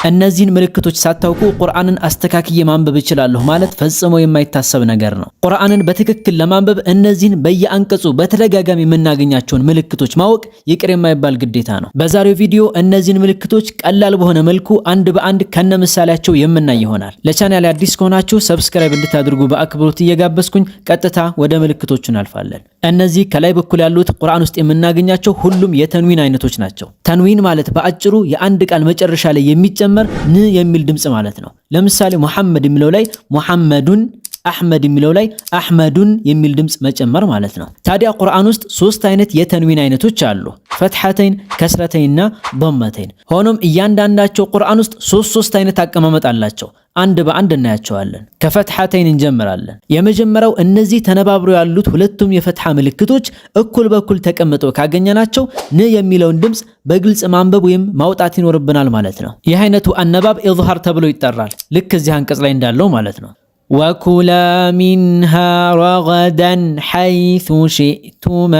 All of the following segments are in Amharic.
እነዚህን ምልክቶች ሳታውቁ ቁርአንን አስተካክዬ ማንበብ እችላለሁ ማለት ፈጽሞ የማይታሰብ ነገር ነው። ቁርአንን በትክክል ለማንበብ እነዚህን በየአንቀጹ በተደጋጋሚ የምናገኛቸውን ምልክቶች ማወቅ ይቅር የማይባል ግዴታ ነው። በዛሬው ቪዲዮ እነዚህን ምልክቶች ቀላል በሆነ መልኩ አንድ በአንድ ከነ ምሳሌያቸው የምናይ ይሆናል። ለቻናሌ አዲስ ከሆናችሁ ሰብስክራይብ እንድታደርጉ በአክብሮት እየጋበዝኩኝ ቀጥታ ወደ ምልክቶቹ እናልፋለን። እነዚህ ከላይ በኩል ያሉት ቁርአን ውስጥ የምናገኛቸው ሁሉም የተንዊን አይነቶች ናቸው። ተንዊን ማለት በአጭሩ የአንድ ቃል መጨረሻ ላይ የሚጨመር ን የሚል ድምጽ ማለት ነው። ለምሳሌ ሙሐመድ የሚለው ላይ ሙሐመዱን፣ አህመድ የሚለው ላይ አህመዱን የሚል ድምጽ መጨመር ማለት ነው። ታዲያ ቁርአን ውስጥ ሶስት አይነት የተንዊን አይነቶች አሉ፣ ፈትሐተይን፣ ከስረተይንና ضመተይን። ሆኖም እያንዳንዳቸው ቁርአን ውስጥ ሶስት አይነት አቀማመጥ አላቸው። አንድ በአንድ እናያቸዋለን። ከፈትሐተይን እንጀምራለን። የመጀመሪያው እነዚህ ተነባብረው ያሉት ሁለቱም የፈትሐ ምልክቶች እኩል በኩል ተቀምጠው ካገኘናቸው ን የሚለውን ድምጽ በግልጽ ማንበብ ወይም ማውጣት ይኖርብናል ማለት ነው። ይህ አይነቱ አነባብ ኢዝሃር ተብሎ ይጠራል። ልክ እዚህ አንቀጽ ላይ እንዳለው ማለት ነው። ወኩላ ሚንሃ ረገደን ሐይሱ ሺእቱማ።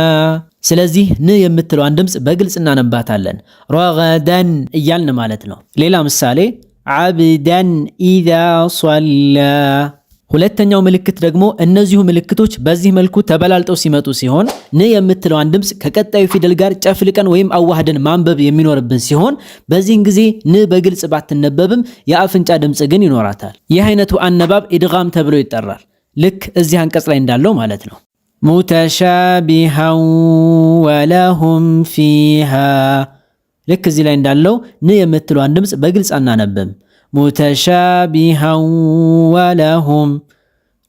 ስለዚህ ን የምትለዋን ድምጽ በግልጽ እናነባታለን፣ ረገደን እያልን ማለት ነው። ሌላ ምሳሌ ዓብደን ኢዛ ሶላ። ሁለተኛው ምልክት ደግሞ እነዚሁ ምልክቶች በዚህ መልኩ ተበላልጠው ሲመጡ ሲሆን ን የምትለዋን ድምጽ ከቀጣዩ ፊደል ጋር ጨፍልቀን ወይም አዋህደን ማንበብ የሚኖርብን ሲሆን በዚህን ጊዜ ን በግልጽ ባትነበብም የአፍንጫ ድምጽ ግን ይኖራታል። ይህ አይነቱ አነባብ ኢድጋም ተብሎ ይጠራል። ልክ እዚህ አንቀጽ ላይ እንዳለው ማለት ነው። ሙተሻቢሃን ወለሁም ፊሃ። ልክ እዚህ ላይ እንዳለው ን የምትለዋን ድምጽ በግልጽ አናነብም። ሙተሻቢሃን ወለሁም።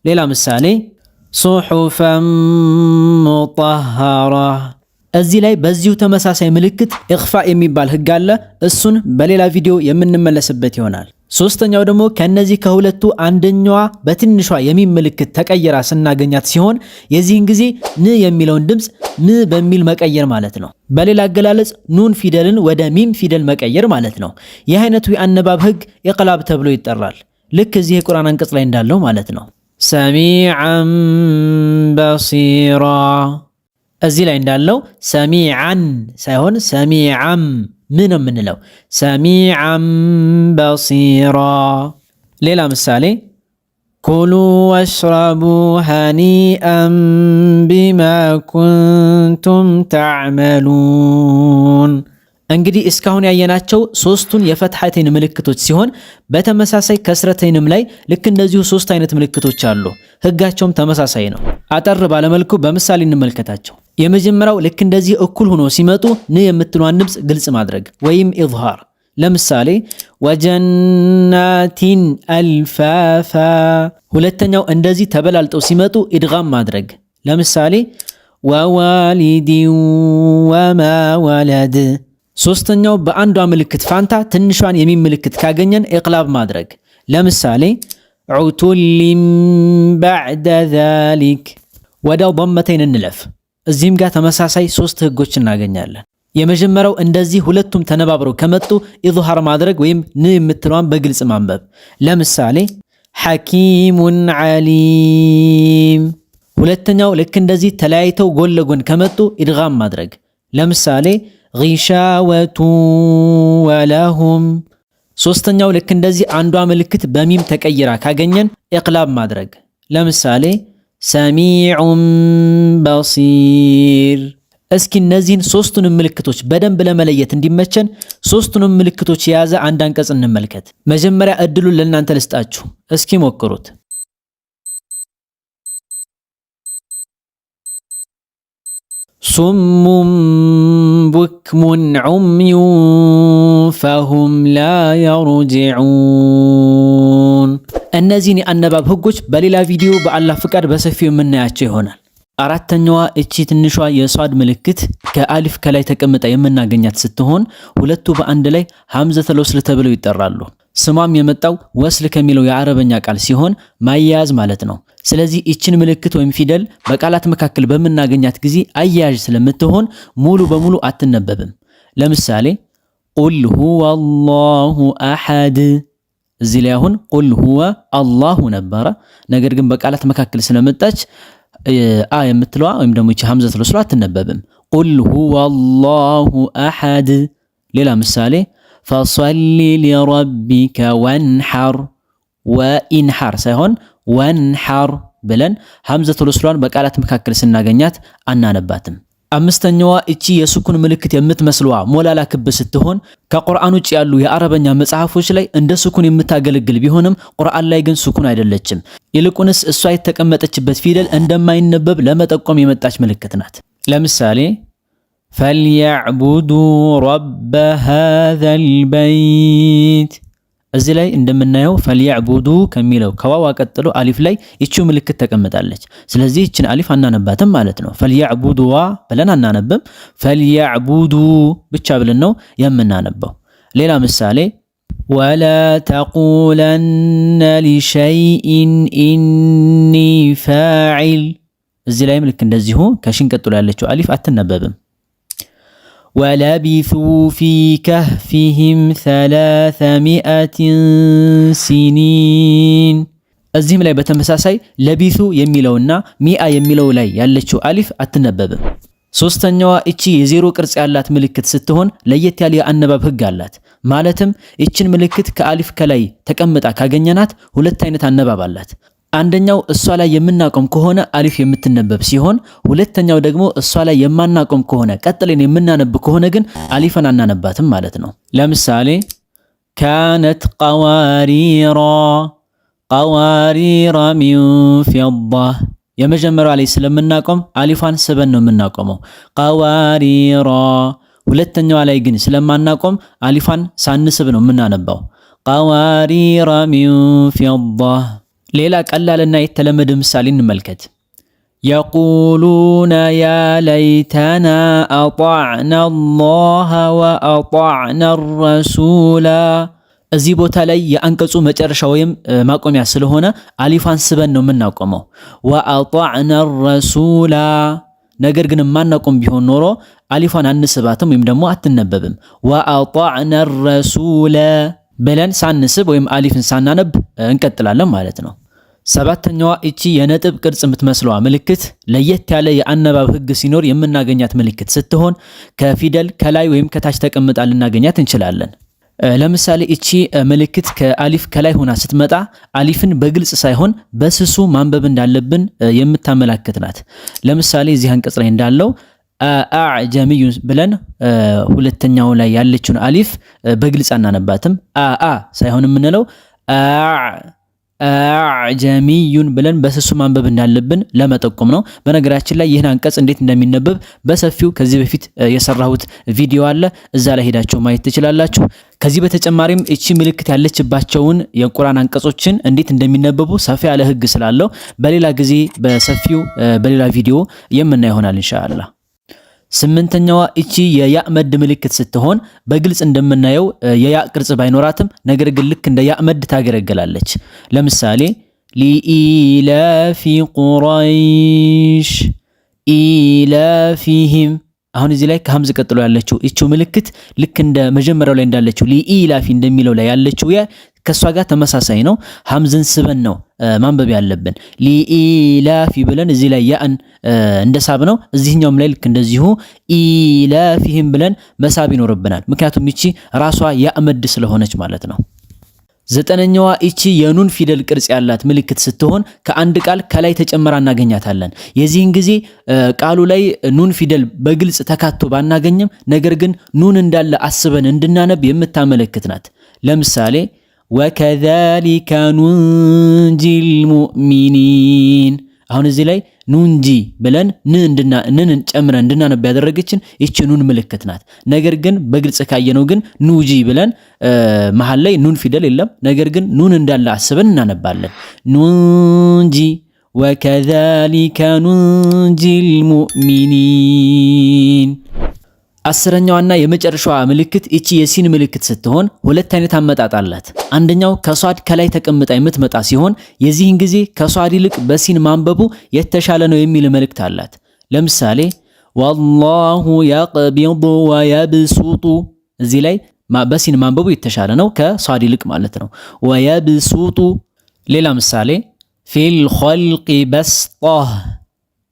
ሌላ ምሳሌ ሱሑፈን ሙጠሃራ። እዚህ ላይ በዚሁ ተመሳሳይ ምልክት ኢኽፋ የሚባል ህግ አለ። እሱን በሌላ ቪዲዮ የምንመለስበት ይሆናል። ሶስተኛው ደግሞ ከነዚህ ከሁለቱ አንደኛዋ በትንሿ የሚም ምልክት ተቀየራ ስናገኛት ሲሆን የዚህን ጊዜ ን የሚለውን ድምጽ ን በሚል መቀየር ማለት ነው። በሌላ አገላለጽ ኑን ፊደልን ወደ ሚም ፊደል መቀየር ማለት ነው። ይህ አይነቱ የአነባብ ህግ ኢቅላብ ተብሎ ይጠራል። ልክ እዚህ የቁርአን አንቀጽ ላይ እንዳለው ማለት ነው። ሰሚዐን በሲራ። እዚህ ላይ እንዳለው ሰሚዐን ሳይሆን ሰሚዐም ምን ነው የምንለው? ሰሚዐን በሲራ። ሌላ ምሳሌ ኩሉ ወሽረቡ ሀኒአን ቢማ ኩንቱም ተዕመሉን። እንግዲህ እስካሁን ያየናቸው ሶስቱን የፈትሐተይን ምልክቶች ሲሆን በተመሳሳይ ከስረተይንም ላይ ልክ እንደዚሁ ሶስት አይነት ምልክቶች አሉ። ህጋቸውም ተመሳሳይ ነው። አጠር ባለመልኩ በምሳሌ እንመልከታቸው። የመጀመሪያው ልክ እንደዚህ እኩል ሆኖ ሲመጡ ን የምትለዋን ድምጽ ግልጽ ማድረግ ወይም ኢዝሃር። ለምሳሌ ወጀናቲን አልፋፋ። ሁለተኛው እንደዚህ ተበላልጠው ሲመጡ ኢድጋም ማድረግ። ለምሳሌ ወዋሊዲን ወማ ወለድ። ሶስተኛው በአንዷ ምልክት ፋንታ ትንሿን የሚም ምልክት ካገኘን ኢቅላብ ማድረግ። ለምሳሌ ዑቱሊን ባዕደ ዛሊክ። ወዲያው ضመተይን እንለፍ። እዚህም ጋር ተመሳሳይ ሶስት ህጎች እናገኛለን። የመጀመሪያው እንደዚህ ሁለቱም ተነባብረው ከመጡ ኢዝሃር ማድረግ ወይም ን የምትለዋን በግልጽ ማንበብ። ለምሳሌ ሐኪሙን ዓሊም። ሁለተኛው ልክ እንደዚህ ተለያይተው ጎን ለጎን ከመጡ ኢድጋም ማድረግ። ለምሳሌ ጊሻወቱ ወለሁም። ሶስተኛው ልክ እንደዚህ አንዷ ምልክት በሚም ተቀይራ ካገኘን ኢቅላብ ማድረግ። ለምሳሌ ሰሚዑን በሲር። እስኪ እነዚህን ሶስቱንም ምልክቶች በደንብ ለመለየት እንዲመቸን ሶስቱንም ምልክቶች የያዘ አንድ አንቀጽ እንመልከት። መጀመሪያ እድሉን ለእናንተ ልስጣችሁ፣ እስኪ ሞክሩት። ሱሙን ቡክሙን ዑምዩን ፈሁም ላ የርጅዑን። እነዚህን የአነባብ ህጎች በሌላ ቪዲዮ በአላህ ፍቃድ በሰፊው የምናያቸው ይሆናል። አራተኛዋ እቺ ትንሿ የሷድ ምልክት ከአሊፍ ከላይ ተቀምጣ የምናገኛት ስትሆን ሁለቱ በአንድ ላይ ሐምዘተል ወስል ተብለው ይጠራሉ። ስሟም የመጣው ወስል ከሚለው የአረበኛ ቃል ሲሆን ማያያዝ ማለት ነው። ስለዚህ እቺን ምልክት ወይም ፊደል በቃላት መካከል በምናገኛት ጊዜ አያያዥ ስለምትሆን ሙሉ በሙሉ አትነበብም። ለምሳሌ ቁል ሁወ አላሁ አሐድ። እዚህ ላይ አሁን ቁል ሁወ አላሁ ነበረ። ነገር ግን በቃላት መካከል ስለመጣች አ የምትለዋ ወይም ደግሞ እቺ ሐምዘተል ወስል አትነበብም። ቁል ሁወ አላሁ አሐድ። ሌላ ምሳሌ ፈሰሊ ሊረቢከ ወንሐር ወኢንሐር ሳይሆን ወንሐር ብለን ሐምዘቱል ወስሏን በቃላት መካከል ስናገኛት አናነባትም። አምስተኛዋ እቺ የሱኩን ምልክት የምትመስለዋ ሞላላ ክብ ስትሆን ከቁርአን ውጭ ያሉ የአረበኛ መጽሐፎች ላይ እንደ ሱኩን የምታገለግል ቢሆንም ቁርአን ላይ ግን ሱኩን አይደለችም። ይልቁንስ እሷ የተቀመጠችበት ፊደል እንደማይነበብ ለመጠቆም የመጣች ምልክት ናት። ለምሳሌ ፈልየዕቡዱ ረበ ሃዘል በይት እዚህ ላይ እንደምናየው ፈልየዕቡዱ ከሚለው ከዋው ቀጥሎ አሊፍ ላይ ይቺው ምልክት ተቀምጣለች። ስለዚህ ይችን አሊፍ አናነባትም ማለት ነው። ፈልየዕቡዱዋ ብለን አናነብም። ፈልየዕቡዱ ብቻ ብለን ነው የምናነበው። ሌላ ምሳሌ ወላ ተቁለነ ሊሸይኢን ኢኒ ፋዒል እዚህ ላይም ልክ እንደዚሁ ከሽን ቀጥሎ ያለችው አሊፍ አትነበብም። ወለቢሱ ፊ ከህፊሂም 300 ሲኒን እዚህም ላይ በተመሳሳይ ለቢሱ የሚለውና ሚአ የሚለው ላይ ያለችው አሊፍ አትነበብም። ሶስተኛዋ እቺ የዜሮ ቅርጽ ያላት ምልክት ስትሆን ለየት ያለ የአነባብ ህግ አላት። ማለትም እችን ምልክት ከአሊፍ ከላይ ተቀምጣ ካገኘናት ሁለት አይነት አነባብ አላት። አንደኛው እሷ ላይ የምናቆም ከሆነ አሊፍ የምትነበብ ሲሆን ሁለተኛው ደግሞ እሷ ላይ የማናቆም ከሆነ ቀጥለን የምናነብ ከሆነ ግን አሊፈን አናነባትም ማለት ነው። ለምሳሌ ካነት ቀዋሪራ ሚን ፊዳ የመጀመሪያው ላይ ስለምናቆም አሊፋን ስበን ነው የምናቆመው ቀዋሪራ። ሁለተኛው ላይ ግን ስለማናቆም አሊፋን ሳንስብ ነው የምናነባው ቀዋሪራ ሚን ፊዳ። ሌላ ቀላልና የተለመደ ምሳሌ እንመልከት። የቁሉነ ያ ለይተና አጣዕና አላህ ወአጣዕና ረሱላ እዚህ ቦታ ላይ የአንቀጹ መጨረሻ ወይም ማቆሚያ ስለሆነ አሊፋን ስበን ነው የምናቆመው ወአጣዕና ረሱላ። ነገር ግን ማናቆም ቢሆን ኖሮ አሊፋን አንስባትም ወይም ደግሞ አትነበብም። ወአጣዕና ረሱላ ብለን ሳንስብ ወይም አሊፍን ሳናነብ እንቀጥላለን ማለት ነው። ሰባተኛዋ እቺ የነጥብ ቅርጽ የምትመስለዋ ምልክት ለየት ያለ የአነባብ ህግ ሲኖር የምናገኛት ምልክት ስትሆን ከፊደል ከላይ ወይም ከታች ተቀምጣ ልናገኛት እንችላለን። ለምሳሌ እቺ ምልክት ከአሊፍ ከላይ ሆና ስትመጣ አሊፍን በግልጽ ሳይሆን በስሱ ማንበብ እንዳለብን የምታመላክት ናት። ለምሳሌ እዚህ አንቀጽ ላይ እንዳለው አዕጀሚዩ ብለን ሁለተኛው ላይ ያለችውን አሊፍ በግልጽ አናነባትም። ሳይሆን የምንለው አዕጀሚዩን ብለን በስሱ ማንበብ እንዳለብን ለመጠቆም ነው። በነገራችን ላይ ይህን አንቀጽ እንዴት እንደሚነበብ በሰፊው ከዚህ በፊት የሰራሁት ቪዲዮ አለ፣ እዛ ላይ ሄዳችሁ ማየት ትችላላችሁ። ከዚህ በተጨማሪም እቺ ምልክት ያለችባቸውን የቁርአን አንቀጾችን እንዴት እንደሚነበቡ ሰፊ ያለ ህግ ስላለው በሌላ ጊዜ በሰፊው በሌላ ቪዲዮ የምናየው ይሆናል ኢንሻአላህ። ስምንተኛዋ እቺ የያ መድ ምልክት ስትሆን በግልጽ እንደምናየው የያ ቅርጽ ባይኖራትም ነገር ግን ልክ እንደ ያ መድ ታገለግላለች። ለምሳሌ ሊኢላፊ ቁረይሽ ኢላፊሂም አሁን እዚህ ላይ ከሐምዝ ቀጥሎ ያለችው እቺው ምልክት ልክ እንደ መጀመሪያው ላይ እንዳለችው ሊኢላፊ እንደሚለው ላይ ያለችው ያ ከሷ ጋር ተመሳሳይ ነው። ሐምዝን ስበን ነው ማንበብ ያለብን። ሊኢላፊ ብለን እዚህ ላይ ያን እንደሳብ ነው። እዚህኛውም ላይ ልክ እንደዚሁ ኢላፊህም ብለን መሳብ ይኖርብናል። ምክንያቱም እቺ ራሷ ያመድ ስለሆነች ማለት ነው። ዘጠነኛዋ እቺ የኑን ፊደል ቅርጽ ያላት ምልክት ስትሆን ከአንድ ቃል ከላይ ተጨምራ እናገኛታለን። የዚህን ጊዜ ቃሉ ላይ ኑን ፊደል በግልጽ ተካቶ ባናገኝም ነገር ግን ኑን እንዳለ አስበን እንድናነብ የምታመለክት ናት። ለምሳሌ ወከዛሊከ ኑንጂል ሙእሚኒን አሁን እዚህ ላይ ኑንጂ ብለን ንን ጨምረን እንድናነብ ያደረገችን ይቺ ኑን ምልክት ናት። ነገር ግን በግልጽ ካየነው ግን ኑጂ ብለን መሃል ላይ ኑን ፊደል የለም። ነገር ግን ኑን እንዳለ አስበን እናነባለን። ኑንጂ ወከዛሊከ ኑንጂል ሙእሚኒን። አስረኛዋና የመጨረሻዋ ምልክት እቺ የሲን ምልክት ስትሆን ሁለት አይነት አመጣጥ አላት። አንደኛው ከሷድ ከላይ ተቀምጣ የምትመጣ ሲሆን የዚህን ጊዜ ከሷድ ይልቅ በሲን ማንበቡ የተሻለ ነው የሚል መልእክት አላት። ለምሳሌ ወላሁ የቅቢዱ ወየብሱጡ እዚህ ላይ በሲን ማንበቡ የተሻለ ነው ከሷድ ይልቅ ማለት ነው። ወየብሱጡ። ሌላ ምሳሌ ፊል ኸልቂ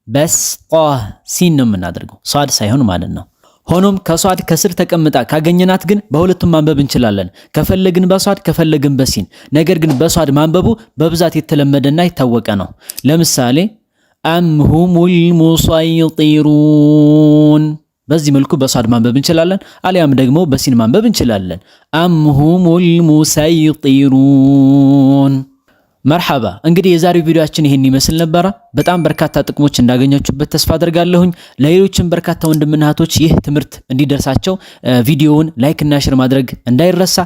በስጣህ ሲን ነው የምናደርገው ሷድ ሳይሆን ማለት ነው። ሆኖም ከሷድ ከስር ተቀምጣ ካገኘናት ግን በሁለቱም ማንበብ እንችላለን። ከፈለግን በሷድ ከፈለግን በሲን። ነገር ግን በሷድ ማንበቡ በብዛት የተለመደና የታወቀ ነው። ለምሳሌ አም ሁሙል ሙሰይጢሩን በዚህ መልኩ በሷድ ማንበብ እንችላለን። አሊያም ደግሞ በሲን ማንበብ እንችላለን። አም ሁሙል ሙሰይጢሩን። መርሐባ። እንግዲህ የዛሬው ቪዲዮአችን ይሄን ይመስል ነበር። በጣም በርካታ ጥቅሞች እንዳገኛችሁበት ተስፋ አደርጋለሁኝ። ለሌሎችም በርካታ ወንድምና እህቶች ይህ ትምህርት እንዲደርሳቸው ቪዲዮውን ላይክ እና ሼር ማድረግ እንዳይረሳ።